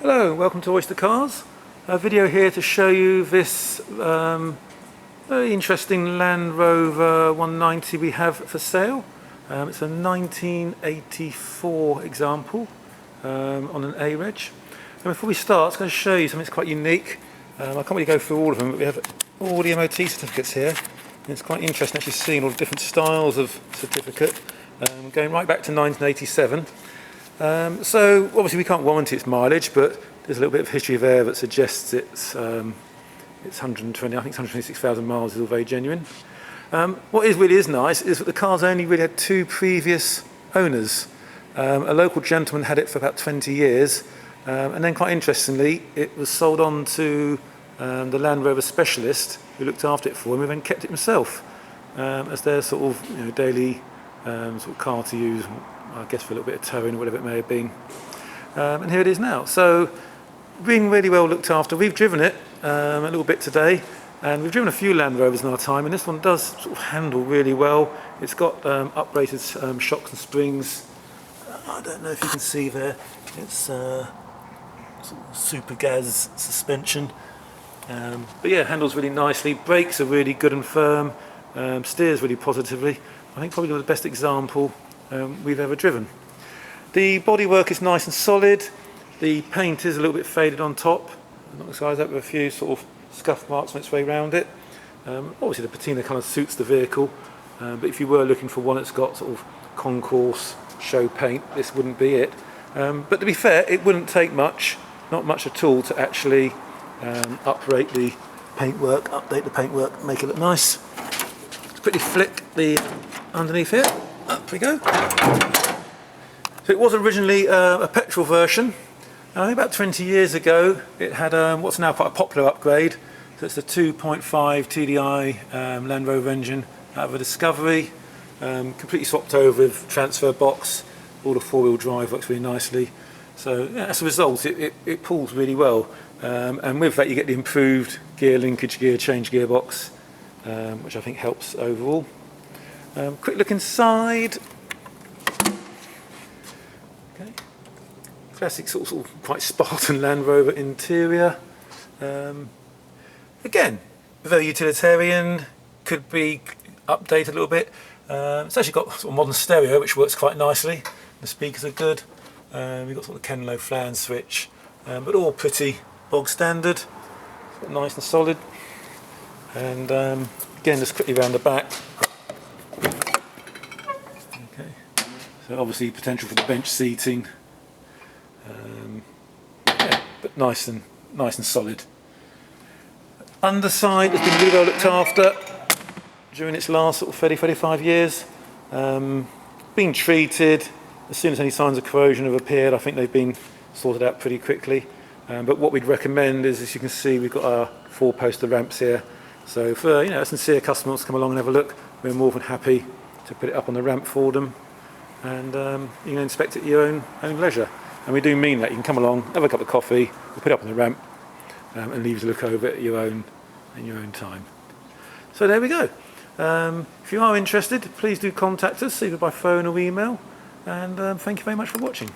Hello, welcome to Oyster Cars. A video here to show you this very interesting Land Rover 190 we have for sale. It's a 1984 example on an A-Reg. And before we start, I'm going to show you something that's quite unique. I can't really go through all of them, but we have all the MOT certificates here. And it's quite interesting actually seeing all the different styles of certificate, going right back to 1987. So obviously we can't warranty its mileage, but there's a little bit of history there that suggests it's 120, I think it's 126,000 miles is all very genuine. What really is nice is that the car's only really had two previous owners. A local gentleman had it for about 20 years, and then quite interestingly it was sold on to the Land Rover specialist who looked after it for him and then kept it himself as their sort of daily sort of car to use, I guess for a little bit of towing or whatever it may have been. And here it is now. So being really well looked after. We've driven it a little bit today, and we've driven a few Land Rovers in our time, and this one does sort of handle really well. It's got uprated shocks and springs. I don't know if you can see there. It's sort of super gas suspension. But yeah, handles really nicely. Brakes are really good and firm. Steers really positively. I think probably the best example we've ever driven. The bodywork is nice and solid. The paint is a little bit faded on top. Not disguise that with a few sort of scuff marks on its way around it. Obviously the patina kind of suits the vehicle, but if you were looking for one that's got sort of concourse show paint, this wouldn't be it. But to be fair, it wouldn't take much, not much at all, to actually update the paintwork, make it look nice. Let's quickly flick the underneath here. Up we go. So it was originally a petrol version. I think about 20 years ago it had what's now quite a popular upgrade. So it's the 2.5 TDI Land Rover engine out of a Discovery, completely swapped over with transfer box. All the four-wheel drive works really nicely. So yeah, as a result it pulls really well, and with that you get the improved gear linkage, gear change gearbox, which I think helps overall. Quick look inside. Okay. Classic sort of quite Spartan Land Rover interior. Again, very utilitarian, could be updated a little bit. It's actually got sort of modern stereo which works quite nicely. The speakers are good. We've got sort of Ken Low flange switch, but all pretty bog standard, nice and solid. And again, just quickly round the back. Okay, so obviously potential for the bench seating. Yeah, but nice and solid. Underside has been really well looked after during its last sort of 30-35 years. Been treated. As soon as any signs of corrosion have appeared, I think they've been sorted out pretty quickly. But what we'd recommend is, as you can see, we've got our 4-poster ramps here. So for a sincere customer wants to come along and have a look, we're more than happy to put it up on the ramp for them, and you can inspect it at your own leisure. And we do mean that. You can come along, have a cup of coffee, we'll put it up on the ramp, and leave you to look over it at your own time. So there we go. If you are interested, please do contact us either by phone or email, and thank you very much for watching.